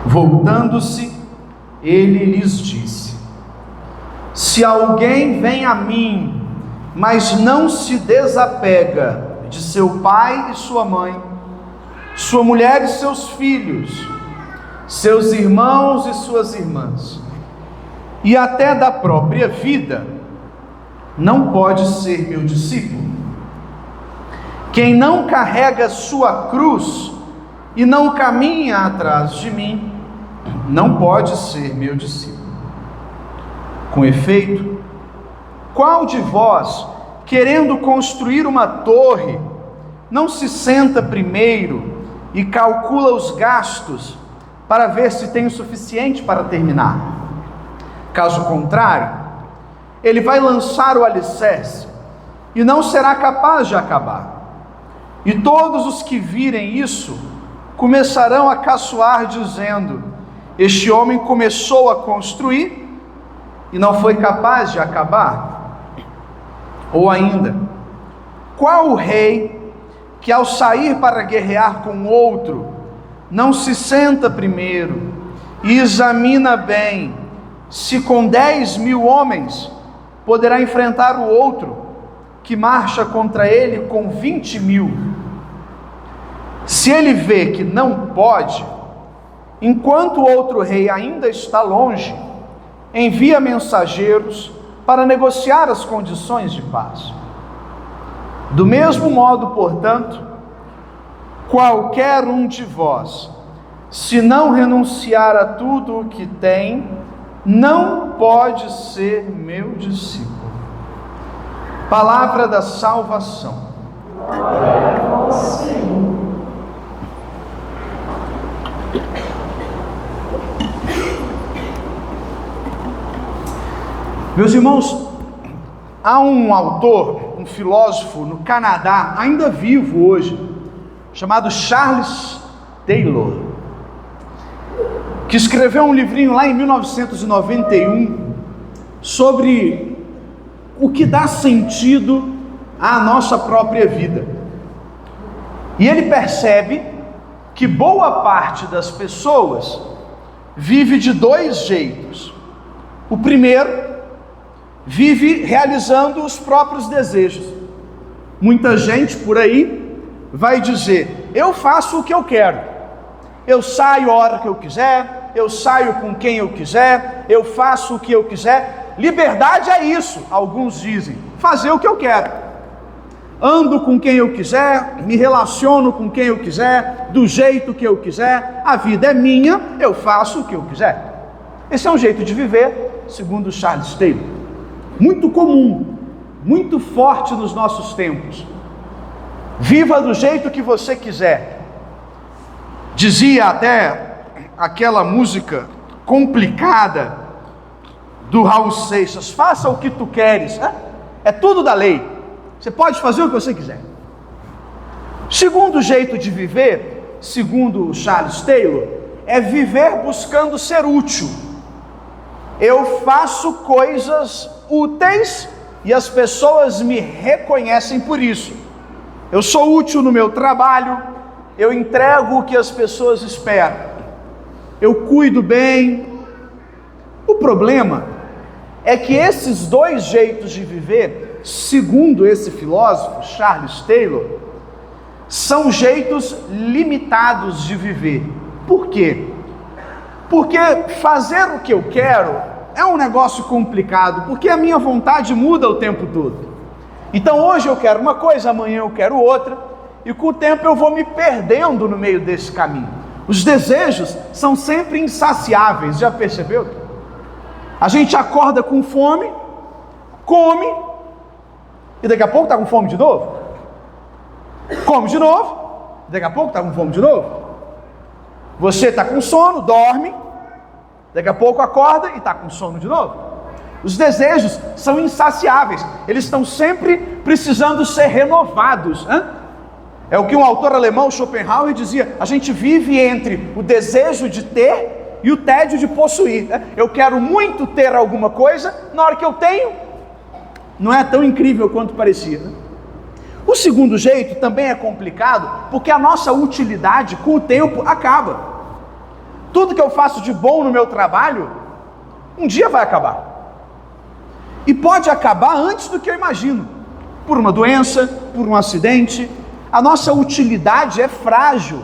Voltando-se, ele lhes disse: se alguém vem a mim, mas não se desapega de seu pai e sua mãe, sua mulher e seus filhos, seus irmãos e suas irmãs, e até da própria vida, não pode ser meu discípulo. Quem não carrega sua cruz e não caminha atrás de mim, não pode ser meu discípulo. Com efeito, qual de vós, querendo construir uma torre, não se senta primeiro e calcula os gastos para ver se tem o suficiente para terminar? Caso contrário, ele vai lançar o alicerce e não será capaz de acabar. E todos os que virem isso começarão a caçoar, dizendo: este homem começou a construir e não foi capaz de acabar. Ou ainda, qual o rei que ao sair para guerrear com outro, não se senta primeiro e examina bem se com 10.000 homens poderá enfrentar o outro que marcha contra ele com 20.000? Se ele vê que não pode, enquanto o outro rei ainda está longe, envia mensageiros para negociar as condições de paz. Do mesmo modo, portanto, qualquer um de vós, se não renunciar a tudo o que tem, não pode ser meu discípulo. Palavra da salvação. Glória a vós, Senhor. Meus irmãos, há um autor, um filósofo no Canadá, ainda vivo hoje, chamado Charles Taylor, que escreveu um livrinho lá em 1991 sobre o que dá sentido à nossa própria vida. E ele percebe que boa parte das pessoas vive de dois jeitos. O primeiro, vive realizando os próprios desejos. Muita gente por aí vai dizer: eu faço o que eu quero, eu saio a hora que eu quiser, eu saio com quem eu quiser, eu faço o que eu quiser. Liberdade é isso, alguns dizem, fazer o que eu quero. Ando com quem eu quiser, me relaciono com quem eu quiser, do jeito que eu quiser, a vida é minha, eu faço o que eu quiser. Esse é um jeito de viver, segundo Charles Taylor, muito comum, muito forte nos nossos tempos. Viva do jeito que você quiser. Dizia até aquela música complicada do Raul Seixas: faça o que tu queres, é tudo da lei. Você pode fazer o que você quiser. Segundo jeito de viver, segundo Charles Taylor, é viver buscando ser útil. Eu faço coisas úteis e as pessoas me reconhecem por isso. Eu sou útil no meu trabalho, eu entrego o que as pessoas esperam, eu cuido bem. O problema é que esses dois jeitos de viver, segundo esse filósofo, Charles Taylor, são jeitos limitados de viver. Por quê? Porque fazer o que eu quero é um negócio complicado, porque a minha vontade muda o tempo todo. Então hoje eu quero uma coisa, amanhã eu quero outra, e com o tempo eu vou me perdendo no meio desse caminho. Os desejos são sempre insaciáveis, já percebeu? A gente acorda com fome, come, e daqui a pouco está com fome de novo. Come de novo, daqui a pouco está com fome de novo. Você está com sono, dorme, daqui a pouco acorda e está com sono de novo. Os desejos são insaciáveis, eles estão sempre precisando ser renovados. É o que um autor alemão, Schopenhauer, dizia: a gente vive entre o desejo de ter e o tédio de possuir. Eu quero muito ter alguma coisa, na hora que eu tenho, não é tão incrível quanto parecia. O segundo jeito também é complicado, porque a nossa utilidade com o tempo acaba. Tudo que eu faço de bom no meu trabalho, um dia vai acabar. E pode acabar antes do que eu imagino. Por uma doença, por um acidente. A nossa utilidade é frágil.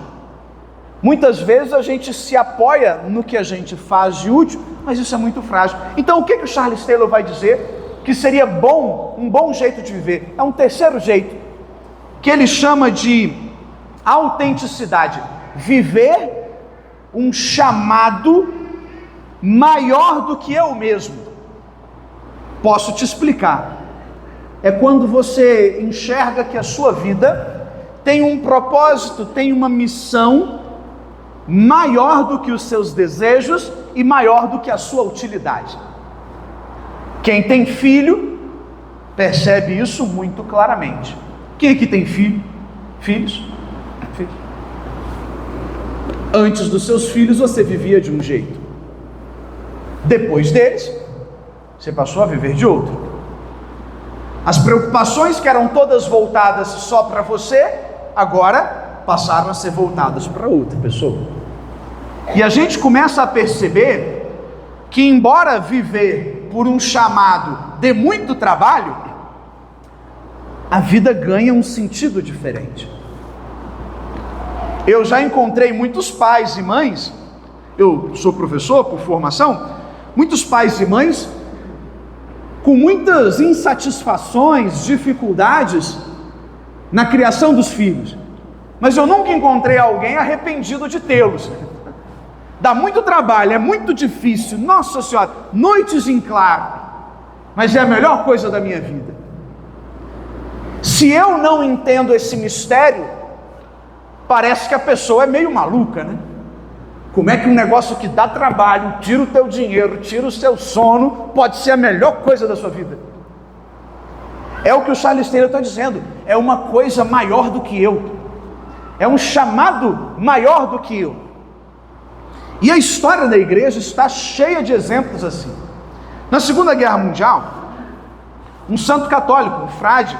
Muitas vezes a gente se apoia no que a gente faz de útil, mas isso é muito frágil. Então o que o Charles Taylor vai dizer que seria bom, um bom jeito de viver? É um terceiro jeito, que ele chama de autenticidade. Viver um chamado maior do que eu mesmo. Posso te explicar. É quando você enxerga que a sua vida tem um propósito, tem uma missão maior do que os seus desejos e maior do que a sua utilidade. Quem tem filho percebe isso muito claramente. Quem aqui tem filhos? Filhos? Antes dos seus filhos você vivia de um jeito. Depois deles, você passou a viver de outro. As preocupações que eram todas voltadas só para você, agora passaram a ser voltadas para outra pessoa. E a gente começa a perceber que, embora viver por um chamado dê muito trabalho, a vida ganha um sentido diferente. Eu já encontrei muitos pais e mães, eu sou professor por formação, muitos pais e mães com muitas insatisfações, dificuldades na criação dos filhos, mas eu nunca encontrei alguém arrependido de tê-los. Dá muito trabalho, é muito difícil, nossa senhora, noites em claro, mas é a melhor coisa da minha vida. Se eu não entendo esse mistério, parece que a pessoa é meio maluca, né? Como é que um negócio que dá trabalho, tira o teu dinheiro, tira o seu sono, pode ser a melhor coisa da sua vida? É o que o Charles Taylor está dizendo, é uma coisa maior do que eu, é um chamado maior do que eu. E a história da igreja está cheia de exemplos assim. Na Segunda Guerra Mundial, um santo católico, um frade,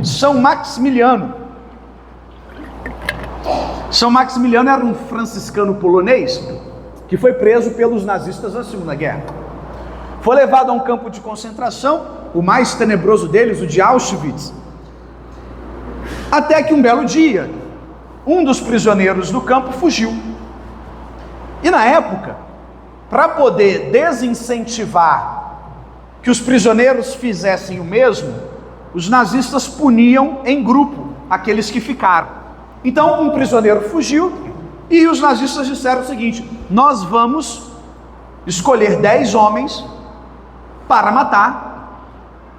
São Maximiliano. São Maximiliano era um franciscano polonês que foi preso pelos nazistas na Segunda Guerra. Foi levado a um campo de concentração, o mais tenebroso deles, o de Auschwitz. Até que um belo dia, um dos prisioneiros do campo fugiu. E na época, para poder desincentivar que os prisioneiros fizessem o mesmo, os nazistas puniam em grupo aqueles que ficaram. Então um prisioneiro fugiu e os nazistas disseram o seguinte: nós vamos escolher 10 homens para matar,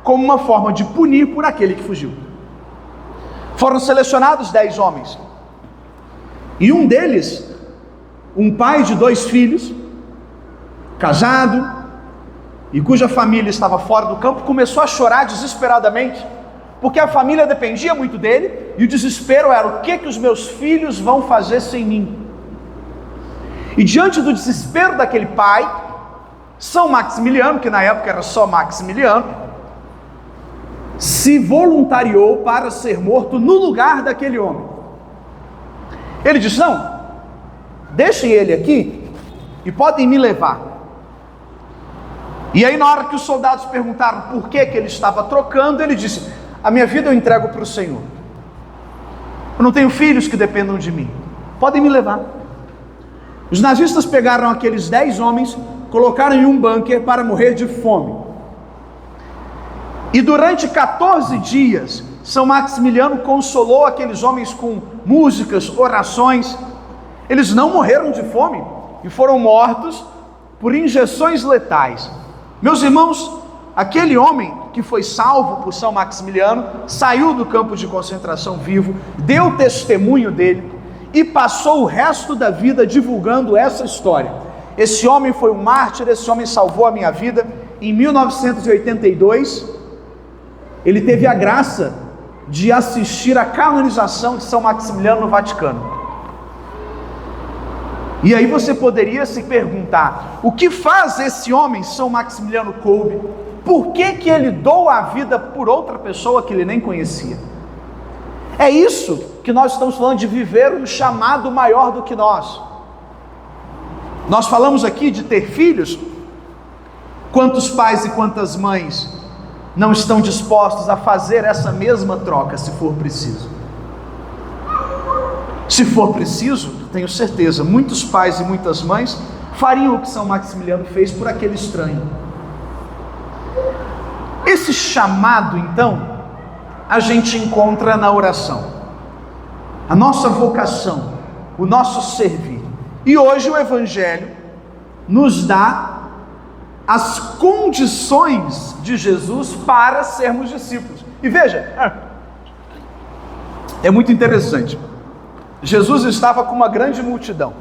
como uma forma de punir por aquele que fugiu. Foram selecionados 10 homens, e um deles, um pai de 2 filhos, casado, e cuja família estava fora do campo, começou a chorar desesperadamente, porque a família dependia muito dele, e o desespero era: o que os meus filhos vão fazer sem mim? E diante do desespero daquele pai, São Maximiliano, que na época era só Maximiliano, se voluntariou para ser morto no lugar daquele homem. Ele disse: não, deixem ele aqui e podem me levar. E aí, na hora que os soldados perguntaram por que ele estava trocando, ele disse: a minha vida eu entrego para o Senhor, eu não tenho filhos que dependam de mim, podem me levar. Os nazistas pegaram aqueles 10 homens, colocaram em um bunker para morrer de fome, e durante 14 dias São Maximiliano consolou aqueles homens com músicas, orações. Eles não morreram de fome e foram mortos por injeções letais. Meus irmãos, aquele homem que foi salvo por São Maximiliano saiu do campo de concentração vivo, deu testemunho dele e passou o resto da vida divulgando essa história. Esse homem foi um mártir, esse homem salvou a minha vida. Em 1982, ele teve a graça de assistir à canonização de São Maximiliano no Vaticano. E aí você poderia se perguntar: o que faz esse homem, São Maximiliano Kolbe? Por que ele doa a vida por outra pessoa que ele nem conhecia? É isso que nós estamos falando de viver um chamado maior do que nós. Nós falamos aqui de ter filhos. Quantos pais e quantas mães não estão dispostos a fazer essa mesma troca, se for preciso? Se for preciso, tenho certeza, muitos pais e muitas mães fariam o que São Maximiliano fez por aquele estranho. Esse chamado, então, a gente encontra na oração. A nossa vocação, o nosso servir. E hoje o Evangelho nos dá as condições de Jesus para sermos discípulos. E veja, é muito interessante. Jesus estava com uma grande multidão.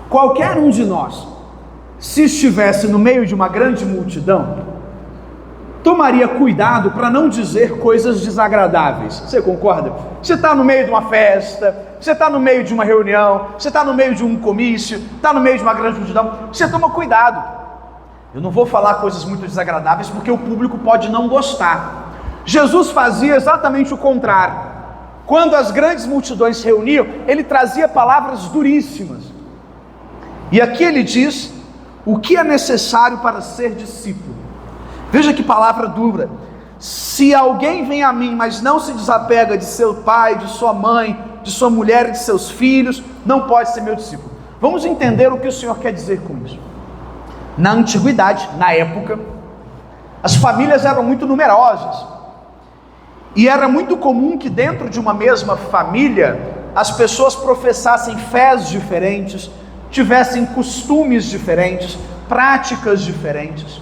Qualquer um de nós, se estivesse no meio de uma grande multidão, tomaria cuidado para não dizer coisas desagradáveis. Você concorda? Você está no meio de uma festa, você está no meio de uma reunião, você está no meio de um comício, está no meio de uma grande multidão, você toma cuidado. Eu não vou falar coisas muito desagradáveis porque o público pode não gostar. Jesus fazia exatamente o contrário. Quando as grandes multidões se reuniam, ele trazia palavras duríssimas. E aqui ele diz o que é necessário para ser discípulo. Veja que palavra dura. Se alguém vem a mim, mas não se desapega de seu pai, de sua mãe, de sua mulher e de seus filhos, não pode ser meu discípulo. Vamos entender o que o Senhor quer dizer com isso. Na antiguidade, na época, as famílias eram muito numerosas. E era muito comum que dentro de uma mesma família, as pessoas professassem fés diferentes, tivessem costumes diferentes, práticas diferentes.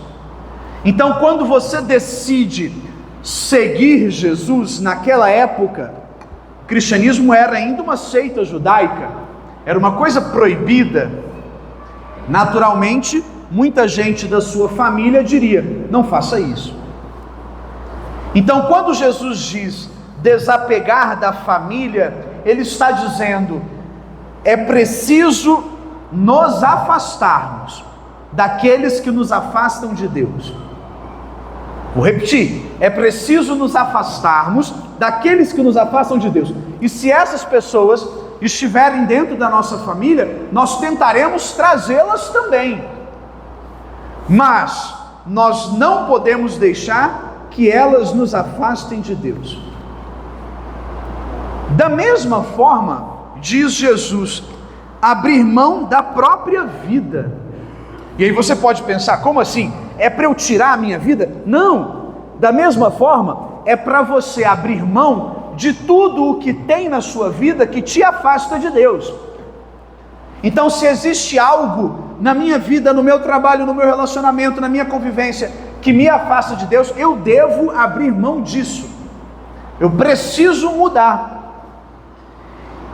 Então, quando você decide seguir Jesus naquela época, o cristianismo era ainda uma seita judaica, era uma coisa proibida. Naturalmente, muita gente da sua família diria: não faça isso. Então, quando Jesus diz desapegar da família, ele está dizendo: é preciso nos afastarmos daqueles que nos afastam de Deus. Vou repetir: é preciso nos afastarmos daqueles que nos afastam de Deus. E se essas pessoas estiverem dentro da nossa família, nós tentaremos trazê-las também. Mas nós não podemos deixar que elas nos afastem de Deus. Da mesma forma, diz Jesus, abrir mão da própria vida. E aí você pode pensar: como assim? É para eu tirar a minha vida? Não! Da mesma forma, é para você abrir mão de tudo o que tem na sua vida que te afasta de Deus. Então, se existe algo na minha vida, no meu trabalho, no meu relacionamento, na minha convivência, que me afasta de Deus, eu devo abrir mão disso. Eu preciso mudar.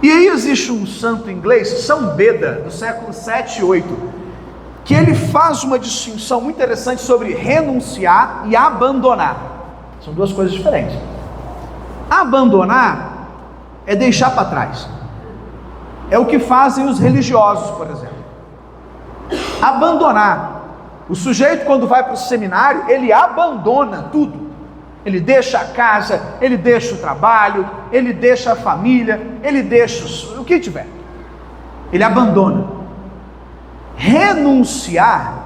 E aí existe um santo inglês, São Beda, do século 7 e 8, que ele faz uma distinção muito interessante sobre renunciar e abandonar. São duas coisas diferentes. Abandonar é deixar para trás. É o que fazem os religiosos, por exemplo. Abandonar. O sujeito, quando vai para o seminário, ele abandona tudo. Ele deixa a casa, ele deixa o trabalho, ele deixa a família, ele deixa o que tiver. Ele abandona. Renunciar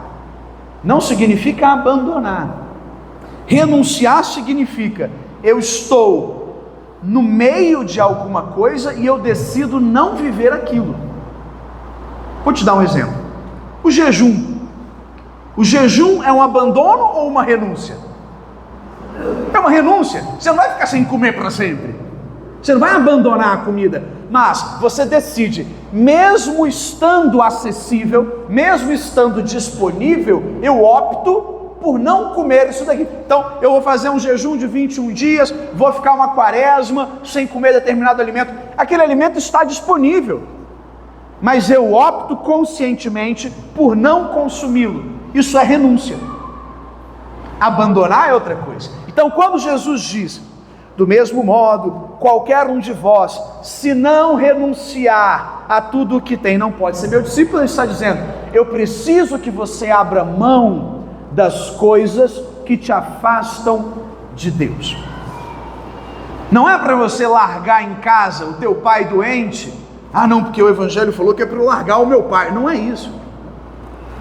não significa abandonar. Renunciar significa: eu estou no meio de alguma coisa e eu decido não viver aquilo. Vou te dar um exemplo. O jejum. O jejum é um abandono ou uma renúncia? É uma renúncia. Você não vai ficar sem comer para sempre. Você não vai abandonar a comida, mas você decide, mesmo estando acessível, mesmo estando disponível, eu opto por não comer isso daqui. Então, eu vou fazer um jejum de 21 dias, vou ficar uma quaresma sem comer determinado alimento. Aquele alimento está disponível, mas eu opto conscientemente por não consumi-lo. Isso é renúncia. Abandonar é outra coisa. Então, quando Jesus diz: do mesmo modo, qualquer um de vós, se não renunciar a tudo o que tem, não pode ser meu discípulo, ele está dizendo: eu preciso que você abra mão das coisas que te afastam de Deus. Não é para você largar em casa o teu pai doente. Ah não, porque o Evangelho falou que é para eu largar o meu pai. Não é isso.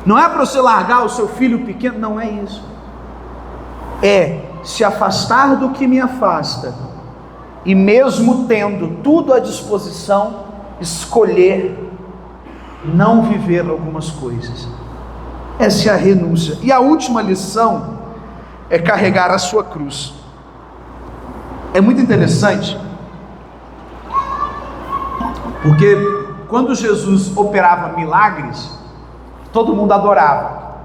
Não é para você largar o seu filho pequeno, não é isso. É se afastar do que me afasta, e mesmo tendo tudo à disposição, escolher não viver algumas coisas. Essa é a renúncia. E a última lição é carregar a sua cruz. É muito interessante, porque quando Jesus operava milagres, todo mundo adorava.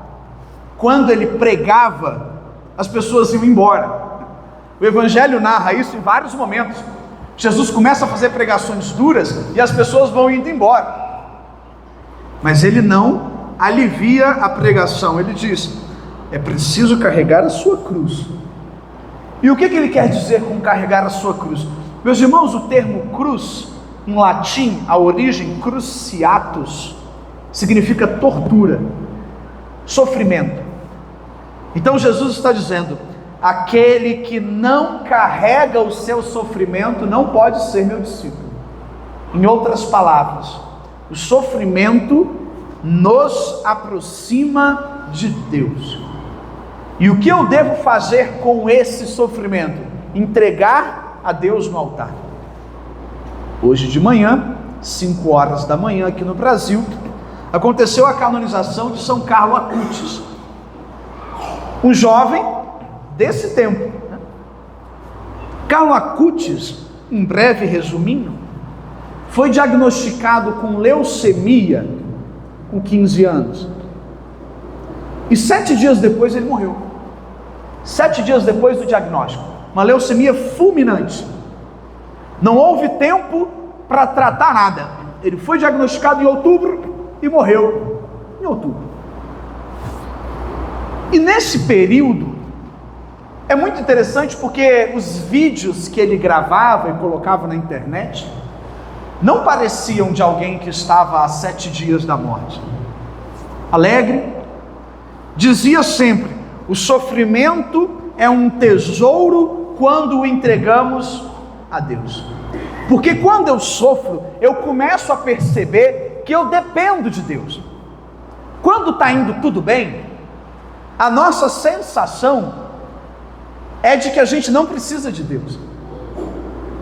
Quando ele pregava, as pessoas iam embora. O Evangelho narra isso em vários momentos. Jesus começa a fazer pregações duras e as pessoas vão indo embora. Mas ele não alivia a pregação. Ele diz: é preciso carregar a sua cruz. E o que ele quer dizer com carregar a sua cruz? Meus irmãos, o termo cruz, em latim, a origem cruciatus, significa tortura, sofrimento. Então Jesus está dizendo: aquele que não carrega o seu sofrimento não pode ser meu discípulo. Em outras palavras, o sofrimento nos aproxima de Deus. E o que eu devo fazer com esse sofrimento? Entregar a Deus no altar. Hoje de manhã, 5 horas da manhã aqui no Brasil, aconteceu a canonização de São Carlo Acutis, um jovem desse tempo. Carlo Acutis, em breve resuminho, foi diagnosticado com leucemia com 15 anos. E 7 dias depois ele morreu. 7 dias depois do diagnóstico. Uma leucemia fulminante. Não houve tempo para tratar nada. Ele foi diagnosticado em outubro e morreu em outubro. E nesse período, é muito interessante porque os vídeos que ele gravava e colocava na internet não pareciam de alguém que estava a 7 dias da morte. Alegre, dizia sempre: o sofrimento é um tesouro quando o entregamos a Deus. Porque quando eu sofro, eu começo a perceber que eu dependo de Deus. Quando está indo tudo bem, a nossa sensação é de que a gente não precisa de Deus.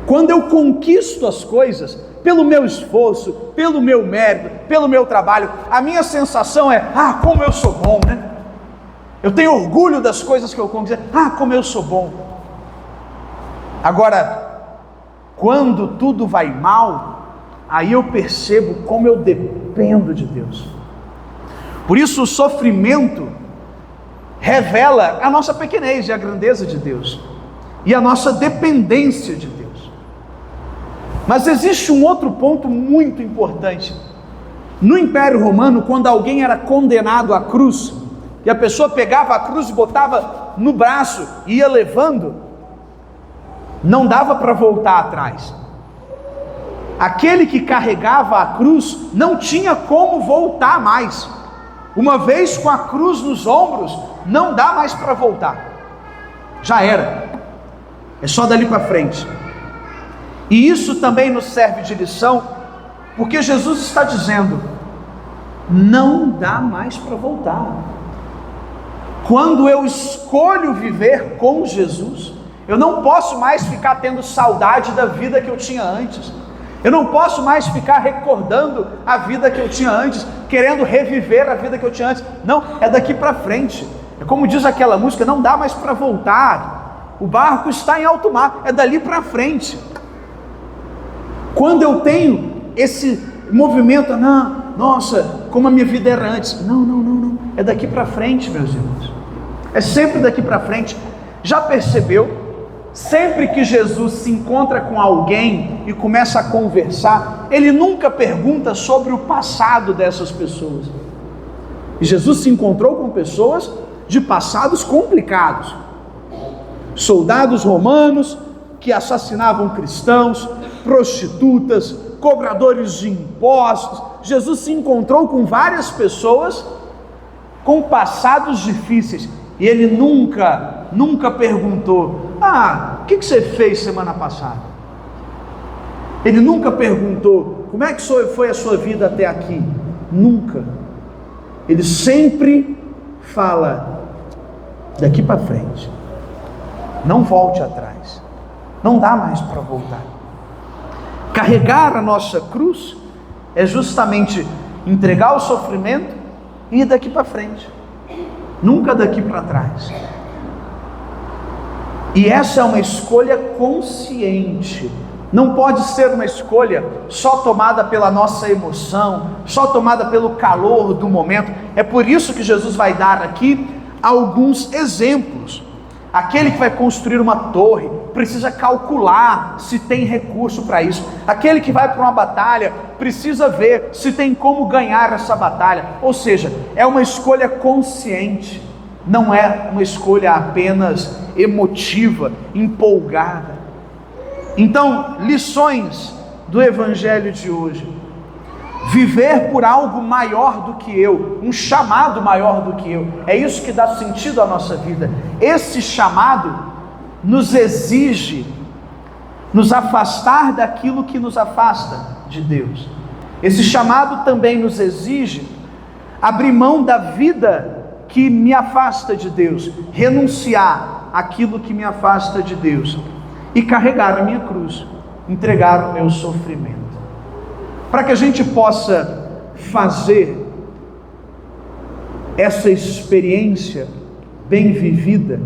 Quando eu conquisto as coisas, pelo meu esforço, pelo meu mérito, pelo meu trabalho, a minha sensação é: ah, como eu sou bom, né? Eu tenho orgulho das coisas que eu conquistei. Ah, como eu sou bom. Agora, quando tudo vai mal, aí eu percebo como eu dependo de Deus. Por isso o sofrimento revela a nossa pequenez e a grandeza de Deus, e a nossa dependência de Deus. Mas existe um outro ponto muito importante. No Império Romano, quando alguém era condenado à cruz, e a pessoa pegava a cruz e botava no braço e ia levando, não dava para voltar atrás. Aquele que carregava a cruz não tinha como voltar mais. Uma vez com a cruz nos ombros, não dá mais para voltar. Já era. É só dali para frente. E isso também nos serve de lição, porque Jesus está dizendo: não dá mais para voltar. Quando eu escolho viver com Jesus, eu não posso mais ficar tendo saudade da vida que eu tinha antes. Eu não posso mais ficar recordando a vida que eu tinha antes, querendo reviver a vida que eu tinha antes. Não, é daqui para frente. É como diz aquela música: não dá mais para voltar. O barco está em alto mar, é dali para frente. Quando eu tenho esse movimento: não, nossa, como a minha vida era antes. Não. É daqui para frente, meus irmãos. É sempre daqui para frente. Já percebeu? Sempre que Jesus se encontra com alguém e começa a conversar, ele nunca pergunta sobre o passado dessas pessoas. E Jesus se encontrou com pessoas de passados complicados. Soldados romanos que assassinavam cristãos, prostitutas, cobradores de impostos. Jesus se encontrou com várias pessoas com passados difíceis. E ele nunca perguntou: o que você fez semana passada? Ele nunca perguntou: como é que foi a sua vida até aqui? Nunca. ele sempre fala: daqui para frente, não volte atrás, não dá mais para voltar. Carregar a nossa cruz é justamente entregar o sofrimento e ir daqui para frente, nunca daqui para trás. E essa é uma escolha consciente. Não pode ser uma escolha só tomada pela nossa emoção, só tomada pelo calor do momento. É por isso que Jesus vai dar aqui alguns exemplos. Aquele que vai construir uma torre precisa calcular se tem recurso para isso. Aquele que vai para uma batalha precisa ver se tem como ganhar essa batalha. Ou seja, é uma escolha consciente, não é uma escolha apenas emotiva, empolgada. Então, lições do Evangelho de hoje: viver por algo maior do que eu, um chamado maior do que eu, é isso que dá sentido à nossa vida. Esse chamado nos exige nos afastar daquilo que nos afasta de Deus. Esse chamado também nos exige abrir mão da vida que me afasta de Deus, renunciar àquilo que me afasta de Deus e carregar a minha cruz, entregar o meu sofrimento. Para que a gente possa fazer essa experiência bem vivida,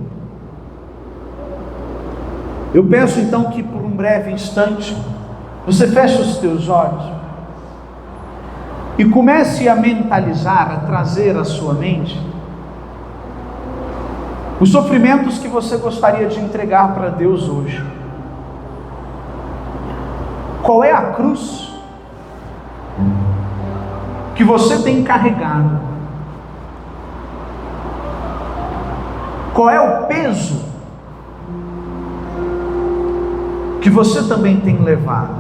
eu peço então que por um breve instante você feche os teus olhos e comece a mentalizar, a trazer à sua mente os sofrimentos que você gostaria de entregar para Deus hoje. Qual é a cruz que você tem carregado? Qual é o peso que você também tem levado?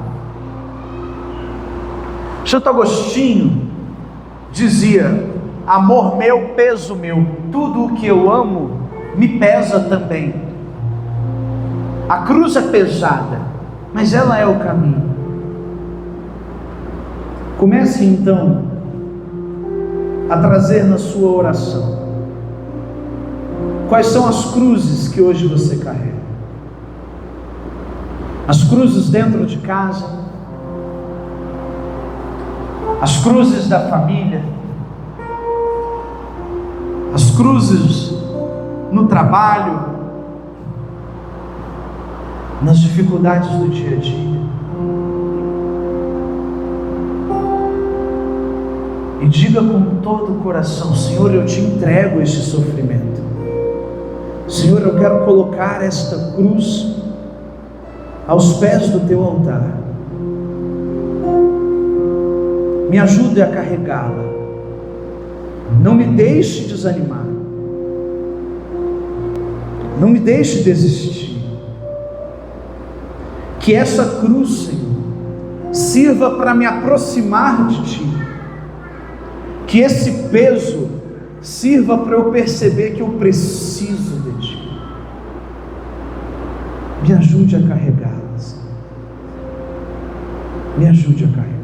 Santo Agostinho dizia: amor meu, peso meu, tudo o que eu amo me pesa também. A cruz é pesada, mas ela é o caminho. Comece então a trazer na sua oração quais são as cruzes que hoje você carrega. As cruzes dentro de casa, as cruzes da família, as cruzes no trabalho, nas dificuldades do dia a dia. E diga com todo o coração: Senhor, eu te entrego este sofrimento. Senhor, eu quero colocar esta cruz aos pés do teu altar. Me ajude a carregá-la. Não me deixe desanimar. Não me deixe desistir. Que essa cruz, Senhor, sirva para me aproximar de Ti. Que esse peso sirva para eu perceber que eu preciso de Ti. Me ajude a carregá-las. Me ajude a carregá-las.